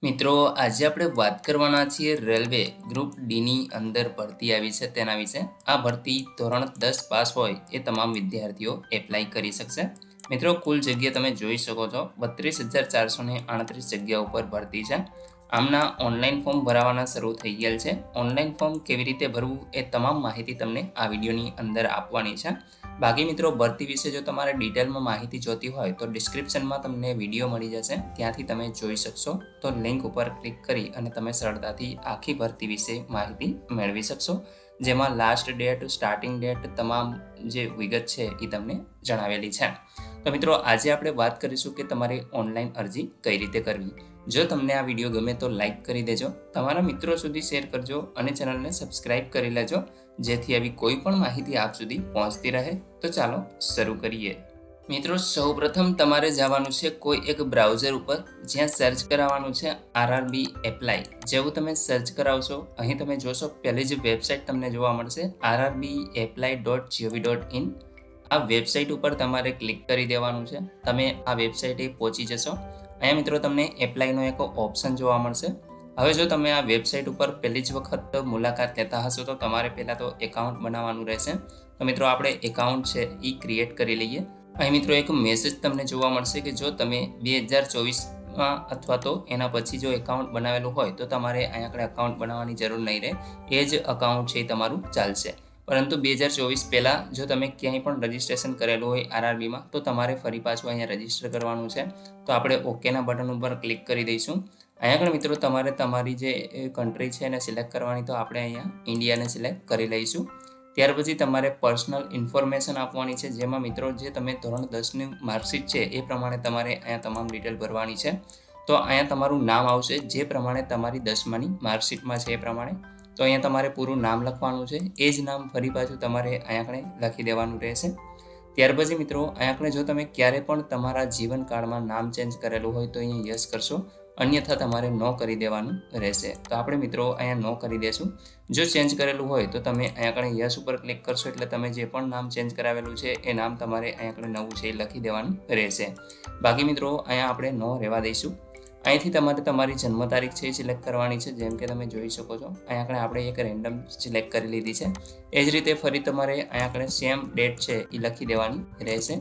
મિત્રો, આજે આપણે વાત કરવાના છીએ રેલવે ગ્રુપ ડીની અંદર ભરતી આવી છે તેના વિશે. આ ભરતી ધોરણ 10 પાસ હોય એ તમામ વિદ્યાર્થીઓ એપ્લાય કરી શકશે. મિત્રો, કુલ જગ્યા તમે જોઈ શકો છો 32,438 જગ્યા ઉપર ભરતી છે. આમના ઓનલાઈન ફોર્મ ભરાવાના શરૂ થઈ ગયેલ છે. ઓનલાઈન ફોર્મ કેવી રીતે ભરવું એ તમામ માહિતી તમને આ વિડીયોની અંદર આપવાની છે. બાકી મિત્રો, ભરતી વિશે જો તમારે ડિટેલમાં માહિતી જોતી હોય તો ડિસ્ક્રિપ્શનમાં તમને વિડીયો મળી જશે, ત્યાંથી તમે જોઈ શકશો. તો લિંક ઉપર ક્લિક કરી અને તમે સરળતાથી આખી ભરતી વિશે માહિતી મેળવી શકશો, જેમાં લાસ્ટ ડેટ, સ્ટાર્ટિંગ ડેટ, તમામ જે વિગત છે એ તમને જણાવેલી છે. તો મિત્રો, આજે આપણે વાત કરીશું કે તમારે ઓનલાઈન અરજી કઈ રીતે કરવી. જો તમને આ વિડીયો ગમે તો લાઈક કરી દેજો, તમારા મિત્રો સુધી શેર કરજો અને ચેનલને સબસ્ક્રાઈબ કરી લેજો, જેથી આવી કોઈ પણ માહિતી આપ સુધી પહોંચતી રહે. તો ચાલો શરૂ કરીએ. મિત્રો, સૌપ્રથમ તમારે જવાનું છે કોઈ એક બ્રાઉઝર ઉપર, જ્યાં સર્ચ કરાવવાનું છે આરઆરબી એપ્લાય. જેવું તમે સર્ચ કરાવશો, અહીં તમે જોશો પહેલી જ વેબસાઇટ તમને જોવા મળશે rrbapply.gov.in. આ વેબસાઇટ ઉપર તમારે ક્લિક કરી દેવાનું છે. તમે આ વેબસાઇટે પહોંચી જશો. અહીંયા મિત્રો તમને એપ્લાયનો એક ઓપ્શન જોવા મળશે. હવે જો તમે આ વેબસાઇટ ઉપર પહેલી જ વખત મુલાકાત લેતા હશો તો તમારે પહેલાં તો એકાઉન્ટ બનાવવાનું રહેશે. તો મિત્રો, આપણે એકાઉન્ટ છે એ ક્રિએટ કરી લઈએ. અહીં મિત્રો એક મેસેજ તમને જોવા મળશે કે જો તમે 2024માં અથવા તો એના પછી જો એકાઉન્ટ બનાવેલું હોય તો તમારે અહીંયા આગળ એકાઉન્ટ બનાવવાની જરૂર નહીં રહે. એ જ એકાઉન્ટ છે એ તમારું ચાલશે. પરંતુ 2024 પહેલાં જો તમે ક્યાંય પણ રજિસ્ટ્રેશન કરેલું હોય આરઆરબીમાં તો તમારે ફરી પાછું અહીંયા રજિસ્ટર કરવાનું છે. તો આપણે ઓકેના બટન ઉપર ક્લિક કરી દઈશું. અહીંયા આગળ મિત્રો તમારે તમારી જે કન્ટ્રી છે એને સિલેક્ટ કરવાની, તો આપણે અહીંયા ઇન્ડિયાને સિલેક્ટ કરી લઈશું. ત્યાર પછી તમારે પર્સનલ ઇન્ફોર્મેશન આપવાની છે, જેમાં મિત્રો જે તમે ધોરણ 10ની માર્કશીટ છે એ પ્રમાણે તમારે અહીંયા તમામ ડિટેલ ભરવાની છે. તો અહીંયા તમારું નામ આવશે જે પ્રમાણે તમારી 10માની માર્કશીટમાં છે એ પ્રમાણે. તો અહીંયા તમારે પૂરું નામ લખવાનું છે. એ જ નામ ફરી પાછું તમારે અહીંયા આગળ લખી દેવાનું રહેશે. ત્યાર પછી મિત્રો અહીંયા આગળ જો તમે ક્યારે પણ તમારા જીવનકાળમાં નામ ચેન્જ કરેલું હોય તો અહીંયા યસ કરશો, અન્યથા તમારે નો કરી દેવાનું રહેશે. તો આપણે મિત્રો અહીંયા નો કરી દેશું. જો ચેન્જ કરેલું હોય તો તમે અહીંયા આગળ યસ ઉપર ક્લિક કરશો એટલે તમે જે પણ નામ ચેન્જ કરાવેલું છે એ નામ તમારે અહીંયા આગળ નવું છે એ લખી દેવાનું રહેશે. બાકી મિત્રો અહીંયા આપણે નો રહેવા દઈશું. અહીંથી તમારે તમારી જન્મ તારીખ છે એ સિલેક્ટ કરવાની છે, જેમ કે તમે જોઈ શકો છો. અહીંયા આગળ આપણે એક રેન્ડમ સિલેક્ટ કરી લીધી છે. એ જ રીતે ફરી તમારે અહીંયા આગળ સેમ ડેટ છે એ લખી દેવાની રહેશે.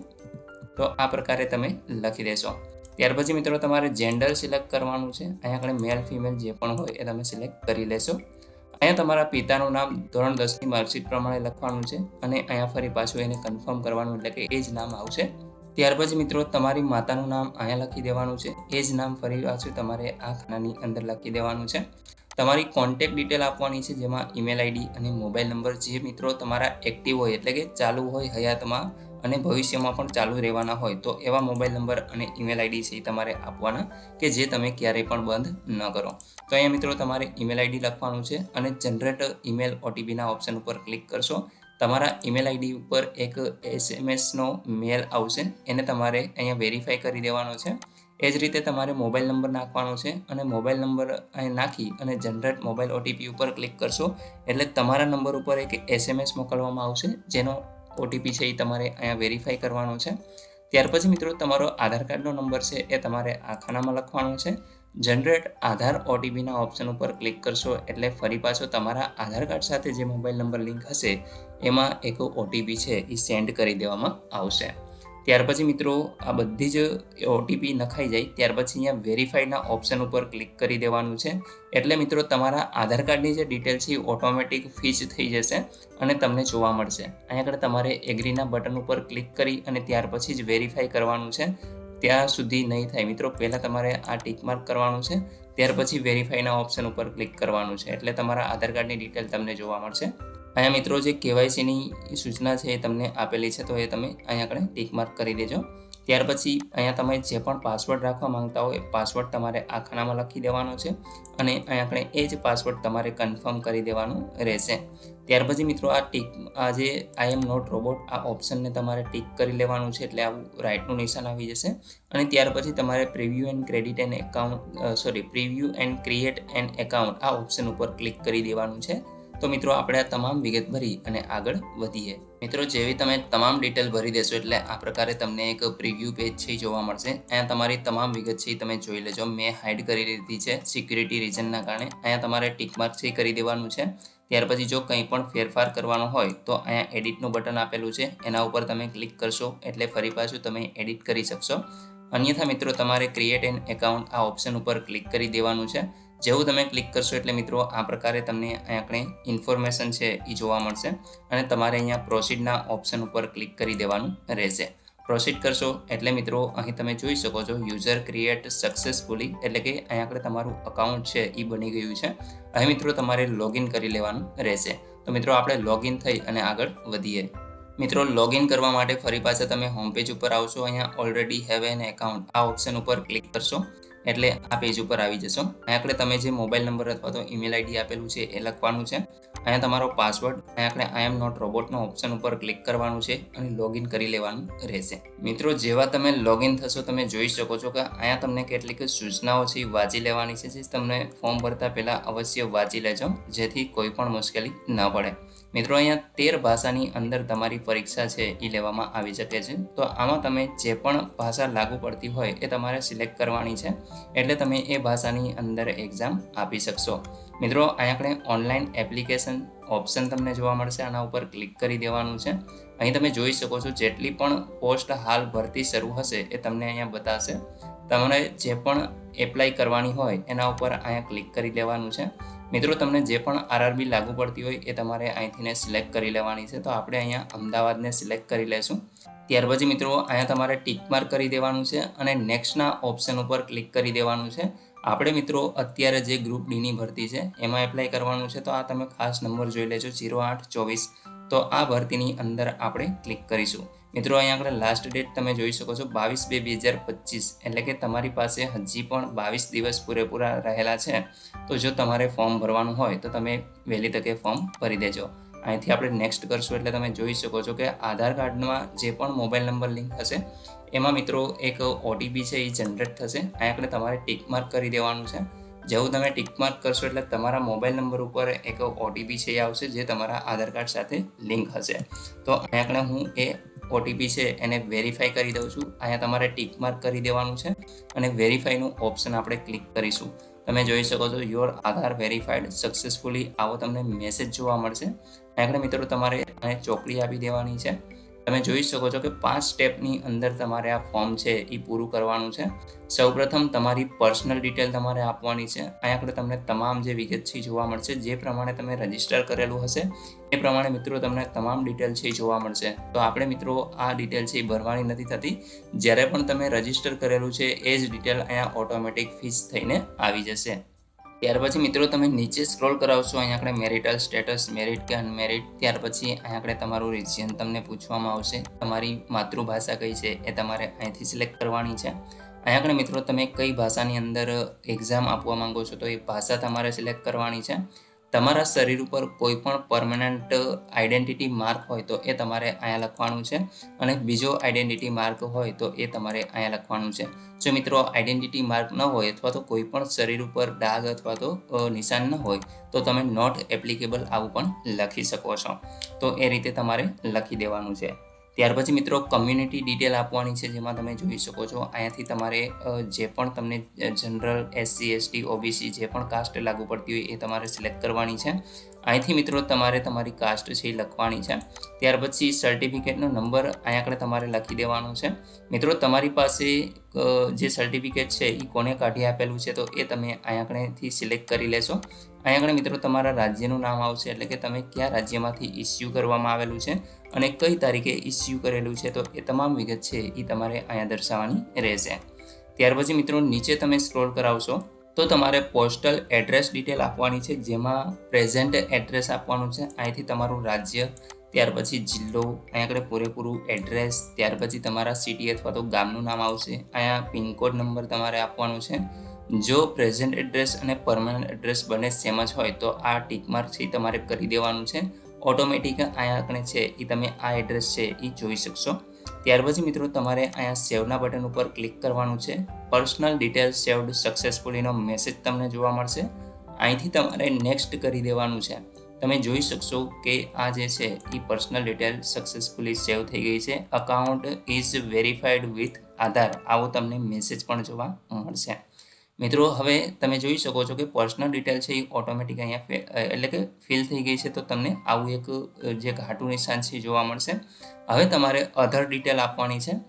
તો આ પ્રકારે તમે લખી દેશો. ત્યાર પછી મિત્રો તમારે જેન્ડર સિલેક્ટ કરવાનું છે. અહીંયા આગળ મેલ ફિમેલ જે પણ હોય એ તમે સિલેક્ટ કરી લેશો. અહીંયા તમારા પિતાનું નામ ધોરણ 10ની માર્કશીટ પ્રમાણે લખવાનું છે અને અહીંયા ફરી પાછું એને કન્ફર્મ કરવાનું, એટલે કે એ જ નામ આવશે. ત્યાર પછી મિત્રો તમારી માતાનું નામ અહીંયા લખી દેવાનું છે. એ જ નામ ફરી પાછું તમારે આ ખાનાની અંદર લખી દેવાનું છે. તમારી કોન્ટેક્ટ ડિટેલ આપવાની છે, જેમાં ઈમેલ આઈડી અને મોબાઈલ નંબર જે મિત્રો તમારા એક્ટિવ હોય, એટલે કે ચાલુ હોય હયાતમાં અને ભવિષ્યમાં પણ ચાલુ રહેવાના હોય તો એવા મોબાઈલ નંબર અને ઈમેલ આઈડી છે એ તમારે આપવાના, કે જે તમે ક્યારેય પણ બંધ ન કરો. તો અહીંયા મિત્રો તમારે ઈમેલ આઈડી લખવાનું છે અને જનરેટ ઈમેલ ઓટીપીના ઓપ્શન ઉપર ક્લિક કરશો. તમારા ઈમેલ આઈડી ઉપર એક એસએમએસનો મેલ આવશે, એને તમારે અહીંયા વેરીફાઈ કરી દેવાનો છે. એ જ રીતે તમારે મોબાઈલ નંબર નાખવાનો છે અને મોબાઈલ નંબર અહીં નાખી અને જનરેટ મોબાઈલ ઓટીપી ઉપર ક્લિક કરશો એટલે તમારા નંબર ઉપર એક એસએમએસ મોકલવામાં આવશે, જેનો ઓટીપી છે એ તમારે અહીંયા વેરીફાઈ કરવાનો છે. ત્યાર પછી મિત્રો તમારો આધાર કાર્ડનો નંબર છે એ તમારે આ ખાનામાં લખવાનો છે. જનરેટ આધાર ઓટીપીના ઓપ્શન ઉપર ક્લિક કરશો એટલે ફરી પાછો તમારા આધાર કાર્ડ સાથે જે મોબાઈલ નંબર લિંક હશે એમાં એક ઓટીપી છે એ સેન્ડ કરી દેવામાં આવશે. ત્યાર પછી મિત્રો આ બધી જ ઓટીપી નખાઈ જાય ત્યાર પછી અહીંયા વેરીફાઈના ઓપ્શન ઉપર ક્લિક કરી દેવાનું છે. એટલે મિત્રો તમારા આધાર કાર્ડની જે ડિટેલ છે એ ઓટોમેટિક ફીચ થઈ જશે અને તમને જોવા મળશે. અહીંયા આગળ તમારે એગ્રીના બટન ઉપર ક્લિક કરી અને ત્યાર પછી જ વેરીફાઈ કરવાનું છે. ત્યાં સુધી નહીં થાય મિત્રો, પહેલાં તમારે આ ટિક માર્ક કરવાનું છે, ત્યાર પછી વેરીફાઈના ઓપ્શન ઉપર ક્લિક કરવાનું છે એટલે તમારા આધાર કાર્ડની ડિટેલ તમને જોવા મળશે. અહીંયા મિત્રો જે કેવાયસીની સૂચના છે એ તમને આપેલી છે, તો એ તમે અહીંયા આગળ ટિક માર્ક કરી દેજો. ત્યાર પછી અહીંયા તમે જે પણ પાસવર્ડ રાખવા માંગતા હો એ પાસવર્ડ તમારે આ ખાનામાં લખી દેવાનો છે અને અહીંયા આગળ એ જ પાસવર્ડ તમારે કન્ફર્મ કરી દેવાનું રહેશે. ત્યાર પછી મિત્રો આ જે આઈ એમ નોટ રોબોટ આ ઓપ્શનને તમારે ટિક કરી લેવાનું છે એટલે આવું રાઇટનું નિશાન આવી જશે. અને ત્યાર પછી તમારે preview and create an account આ ઓપ્શન ઉપર ક્લિક કરી દેવાનું છે. તો મિત્રો આપણે આ તમામ વિગત ભરી અને આગળ વધીએ. મિત્રો જેવી તમે તમામ ડિટેલ ભરી દેશો એટલે આ પ્રકારે તમને એક પ્રિવ્યૂ પેજ છે એ જોવા મળશે. અહીંયા તમારી તમામ વિગત છે એ તમે જોઈ લેજો. મેં હાઇડ કરી લીધી છે સિક્યુરિટી રીઝનના કારણે. અહીંયા તમારે ટિક માર્ક છે કરી દેવાનું છે. ત્યાર પછી જો કંઈ પણ ફેરફાર કરવાનો હોય તો અહીંયા એડિટનું બટન આપેલું છે, એના ઉપર તમે ક્લિક કરશો એટલે ફરી પાછું તમે એડિટ કરી શકશો. અન્યથા મિત્રો તમારે ક્રિએટ એન એકાઉન્ટ આ ઓપ્શન ઉપર ક્લિક કરી દેવાનું છે. જેવું તમે ક્લિક કરશો એટલે મિત્રો આ પ્રકારે તમને અહીંયા ઇન્ફોર્મેશન છે એ જોવા મળશે અને તમારે અહીંયા પ્રોસીડના ઓપ્શન ઉપર ક્લિક કરી દેવાનું રહેશે. પ્રોસીડ કરશો એટલે મિત્રો અહીં તમે જોઈ શકો છો યુઝર ક્રિએટ સક્સેસફુલી, એટલે કે અહીંયા આગળ તમારું અકાઉન્ટ છે એ બની ગયું છે. અહીં મિત્રો તમારે લોગિન કરી લેવાનું રહેશે. તો મિત્રો આપણે લોગિન થઈ અને આગળ વધીએ. મિત્રો લોગિન કરવા માટે ફરી પાછા તમે હોમ પેજ ઉપર આવશો. અહીંયા ઓલરેડી હેવ એન એકાઉન્ટ આ ઓપ્શન ઉપર ક્લિક કરશો એટલે આ પેજ ઉપર આવી જશો. અહીંયા આગળ તમે જે મોબાઈલ નંબર અથવા તો ઈમેલ આઈડી આપેલું છે એ લખવાનું છે. અહીંયા તમારો પાસવર્ડ, અહીંયા આપણે આઈ એમ નોટ રોબોટનો ઓપ્શન ઉપર ક્લિક કરવાનું છે અને લોગિન કરી લેવાનું રહેશે. મિત્રો જેવા તમે લોગિન થશો તમે જોઈ શકો છો કે અહીંયા તમને કેટલીક સૂચનાઓ છે એ વાંચી લેવાની છે, જે તમને ફોર્મ ભરતા પહેલાં અવશ્ય વાંચી લેજો, જેથી કોઈ પણ મુશ્કેલી ન પડે. મિત્રો અહીંયા 13 ભાષાની અંદર તમારી પરીક્ષા છે એ લેવામાં આવી શકે છે. તો આમાં તમે જે પણ ભાષા લાગુ પડતી હોય એ તમારે સિલેક્ટ કરવાની છે, એટલે તમે એ ભાષાની અંદર એક્ઝામ આપી શકશો. મિત્રો અહીંયા આપણે ઓનલાઈન એપ્લિકેશન ઓપ્શન તમને જોવા મળશે, આના ઉપર ક્લિક કરી દેવાનું છે. અહીં તમે જોઈ શકો છો જેટલી પણ પોસ્ટ હાલ ભરતી શરૂ હશે એ તમને અહીંયા બતાવશે. તમારે જે પણ એપ્લાય કરવાની હોય એના ઉપર અહીંયા ક્લિક કરી દેવાનું છે. મિત્રો તમને જે પણ આરઆરબી લાગુ પડતી હોય એ તમારે અહીંથીને સિલેક્ટ કરી લેવાની છે. તો આપણે અહીંયા અમદાવાદને સિલેક્ટ કરી લેશું. ત્યાર પછી મિત્રો અહીંયા તમારે ટિક માર્ક કરી દેવાનું છે અને નેક્સ્ટના ઓપ્શન ઉપર ક્લિક કરી દેવાનું છે. આપણે મિત્રો અત્યારે જે ગ્રુપ ડીની ભરતી છે એમાં એપ્લાય કરવાનું છે. તો આ તમે ખાસ નંબર જોઈ લેજો 0824. તો આ ભરતીની અંદર આપણે ક્લિક કરીશું. મિત્રો અહીંયા આગળ લાસ્ટ ડેટ તમે જોઈ શકો છો 22/2/2025, એટલે કે તમારી પાસે હજી પણ 22 દિવસ પૂરેપૂરા રહેલા છે. તો જો તમારે ફોર્મ ભરવાનું હોય તો તમે વહેલી તકે ફોર્મ ભરી દેજો. અહીંથી આપણે નેક્સ્ટ કરશું એટલે તમે જોઈ શકો છો કે આધાર કાર્ડમાં જે પણ મોબાઈલ નંબર લિંક હશે એમાં મિત્રો એક ઓટીપી છે એ જનરેટ થશે. અહીંયા આપણે તમારે ટિક માર્ક કરી દેવાનું છે. જેવું તમે ટિક માર્ક કરશો એટલે તમારા મોબાઈલ નંબર ઉપર એક ઓટીપી છે એ આવશે, જે તમારા આધાર કાર્ડ સાથે લિંક હશે. તો અહીંયા હું એ ઓટીપી છે એને વેરીફાઈ કરી દઉં છું. અહીંયા તમારે ટિક માર્ક કરી દેવાનું છે અને વેરીફાઈનું ઓપ્શન આપણે ક્લિક કરીશું. તમે જોઈ શકો છો યોર આધાર વેરીફાઈડ સક્સેસફુલી આવો તમને મેસેજ જોવા મળશે. અહીંયા મિત્રો તમારે ચોકડી આપી દેવાની છે. તમે જોઈ શકો છો કે 5 સ્ટેપની અંદર તમારે આ ફોર્મ છે એ પૂરું કરવાનું છે. સૌપ્રથમ તમારી પર્સનલ ડિટેલ તમારે આપવાની છે. અહીંયા આગળ તમને તમામ જે વિગત છે જોવા મળશે. જે પ્રમાણે તમે રજીસ્ટર કરેલું હશે એ પ્રમાણે મિત્રો તમને તમામ ડિટેલ છે જોવા મળશે. તો આપણે મિત્રો આ ડિટેલ છે એ ભરવાની નથી થતી. જ્યારે પણ તમે રજીસ્ટર કરેલું છે એ જ ડિટેલ અહીંયા ઓટોમેટિક ફિક્સ થઈને આવી જશે. ત્યાર પછી મિત્રો તમે નીચે સ્ક્રોલ કરાવશો. અહીંયા આપણે મેરિટલ સ્ટેટસ, મેરિટ કે અનમેરિટ. ત્યાર પછી અહીંયા આપણે તમારું રિજિયન તમને પૂછવામાં આવશે. તમારી માતૃભાષા કઈ છે એ તમારે અહીંથી સિલેક્ટ કરવાની છે. અહીંયા આગળ મિત્રો તમે કઈ ભાષાની અંદર એક્ઝામ આપવા માંગો છો તો એ ભાષા તમારે સિલેક્ટ કરવાની છે. તમારા શરીર ઉપર કોઈ પણ પરમનન્ટ આઈડેન્ટિટી માર્ક હોય તો એ તમારે અહીંયા લખવાનું છે અને બીજો આઈડેન્ટિટી માર્ક હોય તો એ તમારે અહીંયા લખવાનું છે. જો મિત્રો આઈડેન્ટિટી માર્ક ન હોય અથવા તો કોઈ પણ શરીર ઉપર ડાઘ અથવા તો નિશાન ન હોય તો તમે નોટ એપ્લિકેબલ આવું પણ લખી શકો છો. તો એ રીતે તમારે લખી દેવાનું છે. ત્યાર પછી મિત્રો કમ્યુનિટી ડિટેલ આપવાની છે, જેમાં તમે જોઈ શકો છો અહીંયાથી તમારે જે પણ તમને જનરલ, SC, ST, OBC જે પણ કાસ્ટ લાગુ પડતી હોય એ તમારે સિલેક્ટ કરવાની છે. અહીંથી મિત્રો તમારે તમારી કાસ્ટ છે એ લખવાની છે. ત્યાર પછી સર્ટિફિકેટનો નંબર અહીંયા આગળ તમારે લખી દેવાનો છે. મિત્રો તમારી પાસે જે સર્ટિફિકેટ છે એ કોને કાઢી આપેલું છે તો એ તમે અહીંયા આગળથી સિલેક્ટ કરી લેશો. અહીંયા આગળ મિત્રો તમારા રાજ્યનું નામ આવશે, એટલે કે તમે કયા રાજ્યમાંથી ઇસ્યુ કરવામાં આવેલું છે અને કઈ તારીખે ઇસ્યુ કરેલું છે તો એ તમામ વિગત છે એ તમારે અહીંયા દર્શાવવાની રહેશે. ત્યાર પછી મિત્રો નીચે તમે સ્ક્રોલ કરાવશો તો તમારે પોસ્ટલ એડ્રેસ ડિટેલ આપવાની છે, જેમાં પ્રેઝન્ટ એડ્રેસ આપવાનું છે. અહીંથી તમારું રાજ્ય, ત્યાર પછી જિલ્લો, અહીંયા આગળ પૂરેપૂરું એડ્રેસ, ત્યાર પછી તમારા સિટી અથવા તો ગામનું નામ આવશે. અહીંયા પિનકોડ નંબર તમારે આપવાનો છે. જો પ્રેઝન્ટ એડ્રેસ અને પરમનન્ટ એડ્રેસ બંને સેમ જ હોય તો આ ટિક માર્કથી તમારે કરી દેવાનું છે. ઓટોમેટિક અહીંયા આગળ છે એ તમે આ એડ્રેસ છે એ જોઈ શકશો. ત્યાર પછી મિત્રો તમારે અહીંયા સેવના બટન ઉપર ક્લિક કરવાનું છે. પર્સનલ ડિટેલ્સ સેવડ સક્સેસફુલીનો મેસેજ તમને જોવા મળશે. અહીંથી તમારે નેક્સ્ટ કરી દેવાનું છે. તમે જોઈ શકશો કે આ જે છે એ પર્સનલ ડિટેલ સક્સેસફુલી સેવ થઈ ગઈ છે. અકાઉન્ટ ઇઝ વેરીફાઈડ વિથ આધાર, આવો તમને મેસેજ પણ જોવા મળશે. મિત્રો હવે તમે જોઈ શકો છો કે પર્સનલ ડિટેલ છે એ ઓટોમેટિક અહીંયા એટલે કે ફિલ થઈ ગઈ છે. તો તમને આવું એક જે ઘાટું નિશાન છે જોવા મળશે. હવે તમારે અધર ડિટેલ આપવાની છે,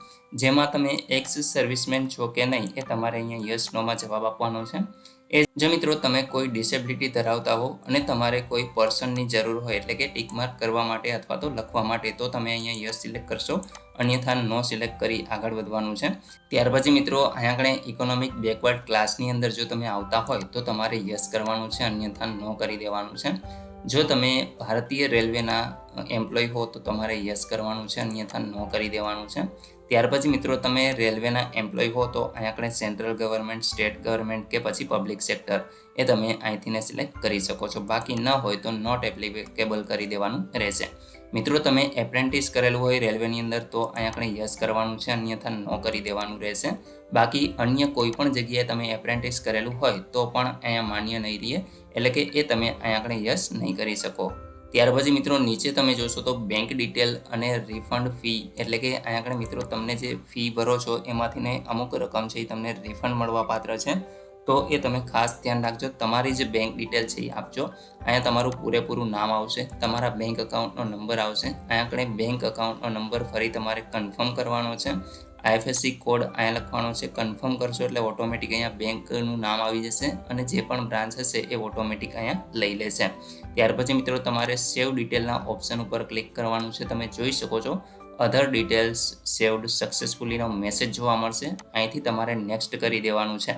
જેમાં તમે એક્સ સર્વિસમેન છો કે નહીં એ તમારે અહીંયા યસ નોમાં જવાબ આપવાનો છે. એ જો મિત્રો તમે કોઈ ડિસેબિલિટી ધરાવતા હો અને તમારે કોઈ પર્સનની જરૂર હોય એટલે કે ટિક માર્ક કરવા માટે અથવા તો લખવા માટે, તો તમે અહીંયા યસ સિલેક્ટ કરશો, અન્યથા નો સિલેક્ટ કરી આગળ વધવાનું છે. ત્યાર પછી મિત્રો અહીંયા આગળ ઇકોનોમિક બેકવર્ડ ક્લાસની અંદર જો તમે આવતા હોય તો તમારે યસ કરવાનું છે, અન્યથા નો કરી દેવાનું છે. જો તમે ભારતીય રેલવેના એમ્પ્લોય હો તો તમારે યસ કરવાનું છે, અન્યથા નો કરી દેવાનું છે. ત્યાર પછી મિત્રો તમે રેલવેના એમ્પ્લોય હો તો અહીંયા આપણે સેન્ટ્રલ ગવર્મેન્ટ, સ્ટેટ ગવર્મેન્ટ કે પછી પબ્લિક સેક્ટર એ તમે અહીંથી સિલેક્ટ કરી શકો છો. બાકી ન હોય તો નોટ એપ્લિકેબલ કરી દેવાનું રહેશે. મિત્રો તમે એપ્રેન્ટિસ કરેલું હોય રેલવેની અંદર તો અહીંયા આપણે યસ કરવાનું છે, અન્યથા નો કરી દેવાનું રહેશે. બાકી અન્ય કોઈ પણ જગ્યાએ તમે એપ્રેન્ટિસ કરેલું હોય તો પણ અહીંયા માન્ય નહીં રહે, એટલે કે એ તમે અહીંયા આપણે યસ નહીં કરી શકો. ત્યાર પછી મિત્રો નીચે તમે જોશો તો બેંક ડિટેલ અને રિફંડ ફી, એટલે કે અહીંયા આગળ મિત્રો તમને જે ફી ભરો છો એમાંથીને અમુક રકમ છે એ તમને રિફંડ મળવા પાત્ર છે. તો એ તમે ખાસ ધ્યાન રાખજો. તમારી જે બેંક ડિટેલ છે એ આપજો. અહીંયા તમારું પૂરેપૂરું નામ આવશે, તમારા બેંક અકાઉન્ટનો નંબર આવશે. અહીંયા આગળ બેંક અકાઉન્ટનો નંબર ફરી તમારે કન્ફર્મ કરવાનો છે. IFSC કોડ અહીંયા લખવાનો છે. કન્ફર્મ કરશો એટલે ઓટોમેટિક અહીંયા બેંકનું નામ આવી જશે અને જે પણ બ્રાન્ચ હશે એ ઓટોમેટિક અહીંયા લઈ લેશે. ત્યાર પછી મિત્રો તમારે સેવ ડિટેલના ઓપ્શન ઉપર ક્લિક કરવાનું છે. તમે જોઈ શકો છો અધર ડિટેલ્સ સેવડ સક્સેસફુલીનો મેસેજ જોવા મળશે. અહીંથી તમારે નેક્સ્ટ કરી દેવાનું છે.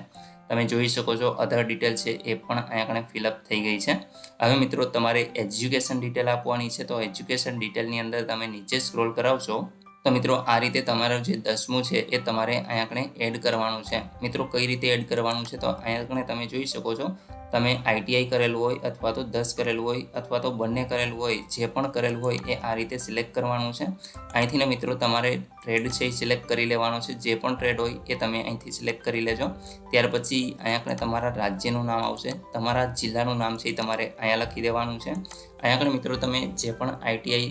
તમે જોઈ શકો છો અધર ડિટેલ છે એ પણ અહીંયા ફિલઅપ થઈ ગઈ છે. હવે મિત્રો તમારે એજ્યુકેશન ડિટેલ આપવાની છે. તો એજ્યુકેશન ડિટેલની અંદર તમે નીચે સ્ક્રોલ કરાવશો તો મિત્રો આ રીતે તમારું જે 10મું છે એ તમારે અહીંયા એડ કરવાનું છે. મિત્રો કઈ રીતે એડ કરવાનું છે તો અહીંયા તમે જોઈ શકો છો, તમે ITI કરેલું હોય અથવા તો 10 કરેલું હોય અથવા તો બંને કરેલું હોય, જે પણ કરેલું હોય એ આ રીતે સિલેક્ટ કરવાનું છે. અહીંથી મિત્રો તમારે ટ્રેડ છે એ સિલેક્ટ કરી લેવાનો છે. જે પણ ટ્રેડ હોય એ તમે અહીંથી સિલેક્ટ કરી લેજો. ત્યાર પછી અહીંયા તમારા રાજ્યનું નામ આવશે, તમારા જિલ્લાનું નામ છે એ તમારે અહીંયા લખી દેવાનું છે. અહીંયા મિત્રો તમે જે પણ ITI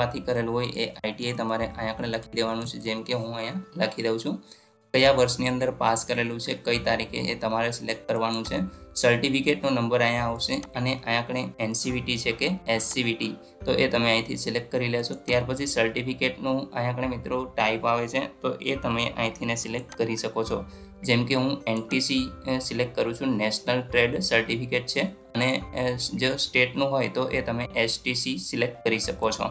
માંથી કરેલું હોય એ ITI તમારે અહીંયા લખી દેવાનું છે. જેમ કે હું અહીંયા લખી દઉં છું. કયા વર્ષની અંદર પાસ કરેલું છે, કઈ તારીખે એ તમારે સિલેક્ટ કરવાનું છે. સર્ટિફિકેટનો નંબર અહીંયા આવશે અને અહીંયા NCVT છે કે SCVT તો એ તમે અહીંથી સિલેક્ટ કરી લેશો. ત્યાર પછી સર્ટિફિકેટનું અહીંયા મિત્રો ટાઈપ આવે છે તો એ તમે અહીંથી સિલેક્ટ કરી શકો છો. જેમ કે હું NTC સિલેક્ટ કરું છું, નેશનલ ટ્રેડ સર્ટિફિકેટ છે, અને જો સ્ટેટનું હોય તો એ તમે STC સિલેક્ટ કરી શકો છો.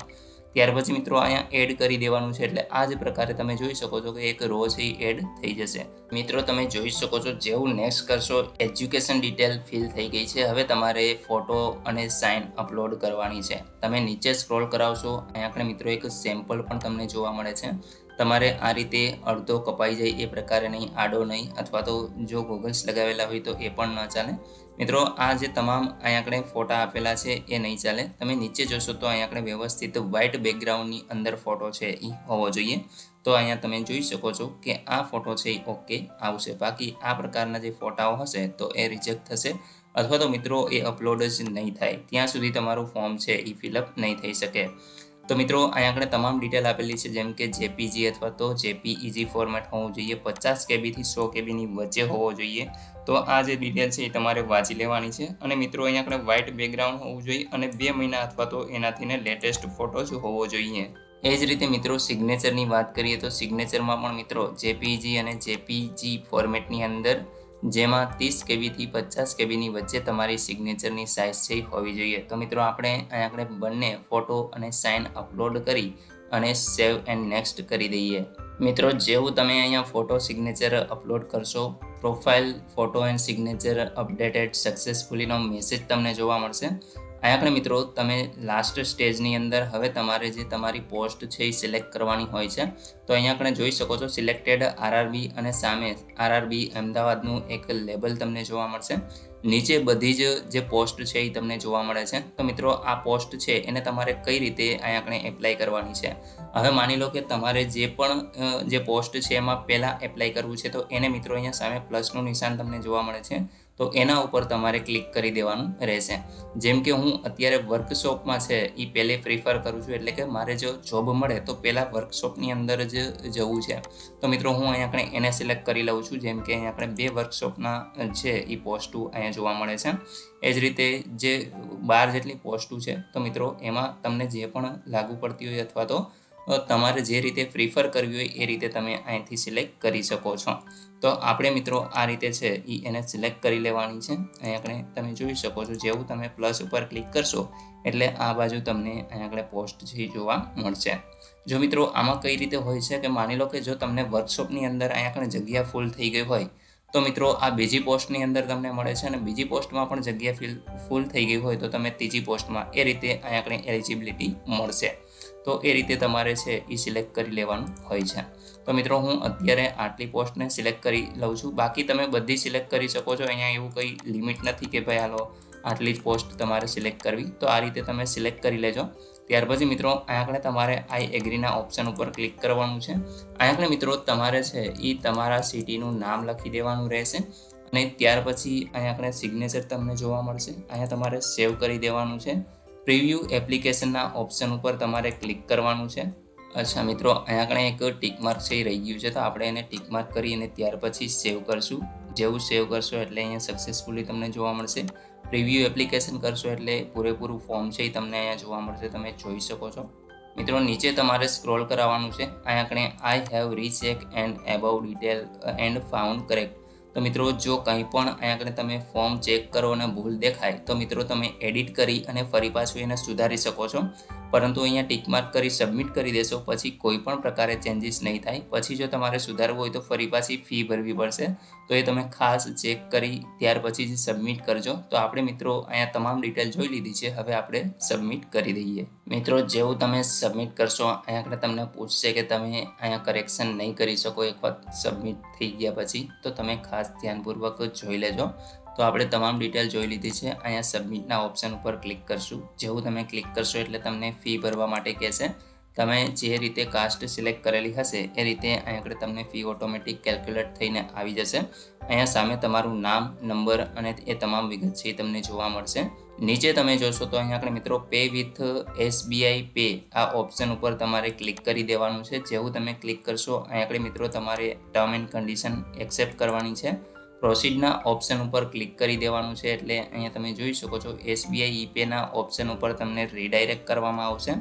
ત્યાર પછી મિત્રો અહીંયા એડ કરી દેવાનું છે. એટલે આ જ પ્રકારે તમે જોઈ શકો છો કે એક રો છે એ એડ થઈ જશે. મિત્રો તમે જોઈ શકો છો જેવું નેક્સ્ટ કરશો એજ્યુકેશન ડિટેલ ફિલ થઈ ગઈ છે. હવે તમારે ફોટો અને સાઇન અપલોડ કરવાની છે. તમે નીચે સ્ક્રોલ કરાવશો, અહીંયા મિત્રો એક સેમ્પલ પણ તમને જોવા મળે છે. તમારે આ રીતે અડધો કપાઈ જાય એ પ્રકારે નહીં, આડો નહીં, અથવા તો જો ગોગલ્સ લગાવેલા હોય તો એ પણ ન ચાલે. મિત્રો આ જે તમામ અહીંયા ફોટા આપેલા છે એ નહીં ચાલે. તમે નીચે જોશો તો અહીંયા વ્યવસ્થિત વ્હાઇટ બેકગ્રાઉન્ડની અંદર ફોટો છે એ હોવો જોઈએ. તો અહીંયા તમે જોઈ શકો છો કે આ ફોટો છે એ ઓકે આવશે. બાકી આ પ્રકારના જે ફોટાઓ હશે તો એ રિજેક્ટ થશે, અથવા તો મિત્રો એ અપલોડ જ નહીં થાય. ત્યાં સુધી તમારું ફોર્મ છે એ ફિલઅપ નહીં થઈ શકે. તો મિત્રો અહીંયા તમામ ડિટેલ આપેલી છે, જેમ કે JPG અથવા તો JPEG ફોર્મેટ હોવું જોઈએ, 50 KB થી 100 KB ની વચ્ચે હોવો જોઈએ. તો આ જે ડિટેલ છે એ તમારે વાંચી લેવાની છે. અને મિત્રો અહીંયા વ્હાઇટ બેકગ્રાઉન્ડ હોવું જોઈએ અને 2 મહિના અથવા તો એનાથીને લેટેસ્ટ ફોટો જ હોવો જોઈએ. એ જ રીતે મિત્રો સિગ્નેચરની વાત કરીએ તો સિગ્નેચરમાં પણ મિત્રો JPEG અને JPG ફોર્મેટની અંદર જેમાં 30 KB થી 50 KB ની વચ્ચે તમારી સિગ્નેચરની સાઇઝ છે હોવી જોઈએ. તો મિત્રો આપણે અહીંયા બંને ફોટો અને સાઇન અપલોડ કરી અને સેવ એન્ડ નેક્સ્ટ કરી દઈએ. મિત્રો જેવું તમે અહીંયા ફોટો સિગ્નેચર અપલોડ કરશો, profile photo and signature updated સક્સેસફુલીનો મેસેજ તમને જોવા મળશે. અહીંયા મિત્રો તમે લાસ્ટ સ્ટેજની અંદર હવે તમારે જે તમારી પોસ્ટ છે એ સિલેક્ટ કરવાની હોય છે. તો અહીંયા જોઈ શકો છો સિલેક્ટેડ RRB અને સામે RRB અમદાવાદનું એક લેબલ તમને જોવા મળશે. નીચે બધી જ જે પોસ્ટ છે એ તમને જોવા મળે છે. તો મિત્રો આ પોસ્ટ છે એને તમારે કઈ રીતે અહીંયા એપ્લાય કરવાની છે. હવે માની લો કે તમારે જે પણ જે પોસ્ટ છે એમાં પહેલાં એપ્લાય કરવું છે તો એને મિત્રો અહીંયા સામે પ્લસનું નિશાન તમને જોવા મળે છે. તો તો એના ઉપર તમારે ક્લિક કરી દેવાનું રહેશે. જેમ કે હું અત્યારે વર્કશોપમાં છે એ પહેલે પ્રિફર કરું છું, એટલે કે મારે જો જોબ મળે તો પહેલાં વર્કશોપની અંદર જ જવું છે. તો મિત્રો હું અહીંયા આપણે એને સિલેક્ટ કરી લઉં છું. જેમ કે અહીંયા આપણે 2 વર્કશોપના છે એ પોસ્ટો અહીંયા જોવા મળે છે. એ જ રીતે જે 12 જેટલી પોસ્ટો છે, તો મિત્રો એમાં તમને જે પણ લાગુ પડતી હોય અથવા તો તમારે જે રીતે પ્રિફર કરવી હોય એ રીતે તમે અહીંથી સિલેક્ટ કરી શકો છો. તો આપણે મિત્રો આ રીતે છે એ એને સિલેક્ટ કરી લેવાની છે. અહીં આપણે તમે જોઈ શકો છો, જેવું તમે પ્લસ ઉપર ક્લિક કરશો એટલે આ બાજુ તમને અહીં આગળ પોસ્ટ છે જોવા મળશે. જો મિત્રો આમાં કઈ રીતે હોય છે કે માની લો કે જો તમને વર્કશોપની અંદર અહીંયા આગળ જગ્યા ફૂલ થઈ ગઈ હોય તો મિત્રો આ બીજી પોસ્ટની અંદર તમને મળે છે, અને બીજી પોસ્ટમાં પણ જગ્યા ફૂલ થઈ ગઈ હોય તો તમે ત્રીજી પોસ્ટમાં એ રીતે અહીંયા આગળ એલિજિબિલિટી મળશે. તો એ રીતે તમારે છે એ સિલેક્ટ કરી લેવાનું હોય છે. તો મિત્રો હું અત્યારે આટલી પોસ્ટને સિલેક્ટ કરી લઉં છું. બાકી તમે બધી સિલેક્ટ કરી શકો છો. અહીંયા એવું કંઈ લિમિટ નથી કે ભાઈ હાલો આટલી જ પોસ્ટ તમારે સિલેક્ટ કરવી. તો આ રીતે તમે સિલેક્ટ કરી લેજો. ત્યાર પછી મિત્રો અહીંયા આગળ તમારે આઈ એગ્રીના ઓપ્શન ઉપર ક્લિક કરવાનું છે. અહીંયા આગળ મિત્રો તમારે છે એ તમારા સિટીનું નામ લખી દેવાનું રહેશે, અને ત્યાર પછી અહીંયા આગળ સિગ્નેચર તમને જોવા મળશે. અહીંયા તમારે સેવ કરી દેવાનું છે. પ્રિવ્યૂ એપ્લિકેશનના ઓપ્શન ઉપર તમારે ક્લિક કરવાનું છે. અચ્છા મિત્રો, અહીંયા આગળ એક ટિકમાર્ક છે એ રહી ગયું છે, તો આપણે એને ટિકમાર્ક કરી અને ત્યાર પછી સેવ કરશું. જેવું સેવ કરશો એટલે અહીંયા સક્સેસફુલી તમને જોવા મળશે. પ્રિવ્યૂ એપ્લિકેશન કરશો એટલે પૂરેપૂરું ફોર્મ છે એ તમને અહીંયા જોવા મળશે, તમે જોઈ શકો છો. મિત્રો નીચે તમારે સ્ક્રોલ કરાવવાનું છે. અહીંયા આપણે I have recheck and above detail and found correct. તો મિત્રો જો કંઈ પણ અહીંયા આગળ તમે ફોર્મ ચેક કરો અને ભૂલ દેખાય તો મિત્રો તમે એડિટ કરી અને ફરી પાછું એને સુધારી શકો છો. પરંતુ અહીંયા ટિકમાર્ક કરી સબમિટ કરી દેશો પછી કોઈ પણ પ્રકારે ચેન્જીસ નહીં થાય. પછી જો તમારે સુધારવું હોય તો ફરી પાછી ફી ભરવી પડશે. તો એ તમે ખાસ ચેક કરી ત્યાર પછી જ સબમિટ કરજો. તો આપણે મિત્રો અહીંયા તમામ ડિટેલ જોઈ લીધી છે, હવે આપણે સબમિટ કરી દઈએ. મિત્રો જેવું તમે સબમિટ કરશો અહીંયા આગળ તમને પૂછશે કે તમે અહીંયા કરેક્શન નહીં કરી શકો એક વખત સબમિટ થઈ ગયા પછી, તો તમે ખાસ ધ્યાનપૂર્વક જોઈ લેજો. તો આપણે તમામ ડિટેલ જોઈ લીધી છે. અહીંયા સબમિટના ઓપ્શન ઉપર ક્લિક કરશું. જેવું તમે ક્લિક કરશો એટલે તમને ફી ભરવા માટે કહેશે. તમે જે રીતે કાસ્ટ સિલેક્ટ કરેલી હશે એ રીતે અહીંયા આગળ તમને ફી ઓટોમેટિક કેલ્ક્યુલેટ થઈને આવી જશે. અહીંયા સામે તમારું નામ, નંબર અને એ તમામ વિગત છે એ તમને જોવા મળશે. નીચે તમે જોશો તો અહીંયા આગળ મિત્રો પે વિથ SBI પે આ ઓપ્શન ઉપર તમારે ક્લિક કરી દેવાનું છે. જેવું તમે ક્લિક કરશો અહીંયા આગળ મિત્રો તમારે ટર્મ એન્ડ કન્ડિશન એક્સેપ્ટ કરવાની છે. પ્રોસીડના ઓપ્શન ઉપર ક્લિક કરી દેવાનું છે. એટલે અહીંયા તમે જોઈ શકો છો SBI પેના ઓપ્શન ઉપર તમને રીડાયરેક્ટ કરવામાં આવશે.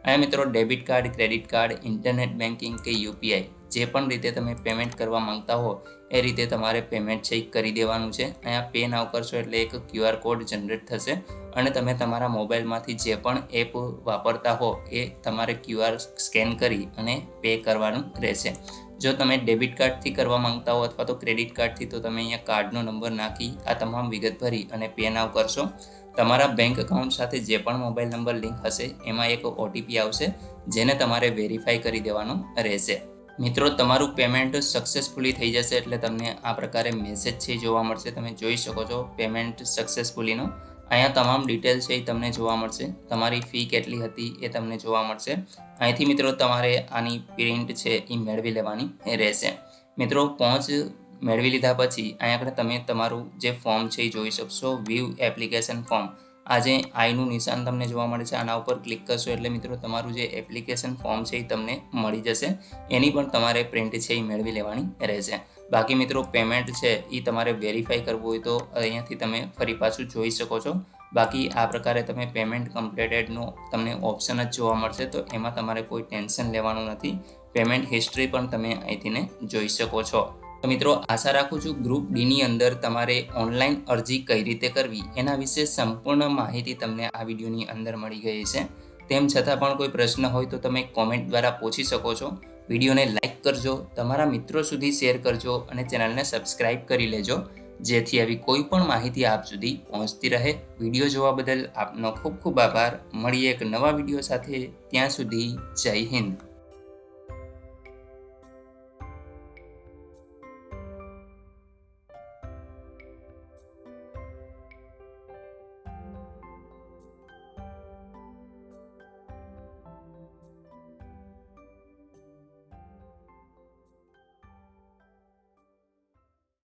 અહીંયા મિત્રો debit card, credit card, internet banking કે UPI જે પણ રીતે તમે પેમેન્ટ કરવા માંગતા હો એ રીતે તમારે પેમેન્ટ છે કરી દેવાનું છે. અહીંયા પે નાવ કરશો એટલે એક QR કોડ જનરેટ થશે અને તમે તમારા મોબાઈલમાંથી જે પણ એપ વાપરતા હો એ તમારે QR સ્કેન કરી અને પે કરવાનું રહેશે. જો તમે ડેબિટ કાર્ડથી કરવા માંગતા હો અથવા તો ક્રેડિટ કાર્ડથી તો તમે અહીંયા કાર્ડનો નંબર નાખી આ તમામ વિગત ભરી અને પે નાવ કરશો. તમારા બેંક એકાઉન્ટ સાથે જે પણ મોબાઈલ નંબર લિંક હશે એમાં એક OTP આવશે જેને તમારે વેરીફાઈ કરી દેવાનો રહેશે. મિત્રો તમારું પેમેન્ટ સક્સેસફુલી થઈ જશે એટલે તમને આ પ્રકારે મેસેજ છે જોવા મળશે. તમે જોઈ શકો છો પેમેન્ટ સક્સેસફુલીનો. અહીંયા તમામ ડિટેલ છે એ તમને જોવા મળશે. તમારી ફી કેટલી હતી એ તમને જોવા મળશે. અહીંથી મિત્રો તમારે આની પ્રિન્ટ છે એ મેળવી લેવાની રહેશે. મિત્રો પહોંચ મેળવી લીધા પછી અહીંયા આગળ તમે તમારું જે ફોર્મ છે એ જોઈ શકશો. વ્યૂ એપ્લિકેશન ફોર્મ, આ જે આઈનું નિશાન તમને જોવા મળે છે આના ઉપર ક્લિક કરશો એટલે મિત્રો તમારું જે એપ્લિકેશન ફોર્મ છે એ તમને મળી જશે. એની પણ તમારે પ્રિન્ટ છે એ મેળવી લેવાની રહેશે. બાકી મિત્રો પેમેન્ટ છે એ તમારે વેરીફાઈ કરવું હોય તો અહીંયાથી તમે ફરી પાછું જોઈ શકો છો. બાકી આ પ્રકારે તમે પેમેન્ટ કમ્પ્લીટેડનો તમને ઓપ્શન જ જોવા મળશે, તો એમાં તમારે કોઈ ટેન્શન લેવાનું નથી. પેમેન્ટ હિસ્ટ્રી પણ તમે અહીંથી જોઈ શકો છો. તો મિત્રો આશા રાખું છું ગ્રુપ ડીની અંદર તમારે ઓનલાઈન અરજી કઈ રીતે કરવી એના વિશે સંપૂર્ણ માહિતી તમને આ વિડીયોની અંદર મળી ગઈ છે. તેમ છતાં પણ કોઈ પ્રશ્ન હોય તો તમે કોમેન્ટ દ્વારા પૂછી શકો છો. વિડીયોને લાઇક કરજો, તમારા મિત્રો સુધી શેર કરજો અને ચેનલને સબસ્ક્રાઈબ કરી લેજો જેથી આવી કોઈ પણ માહિતી આપ સુધી પહોંચતી રહે. વિડીયો જોવા બદલ આપનો ખૂબ ખૂબ આભાર. મળીએ એક નવા વિડીયો સાથે. ત્યાં સુધી જય હિન્દ.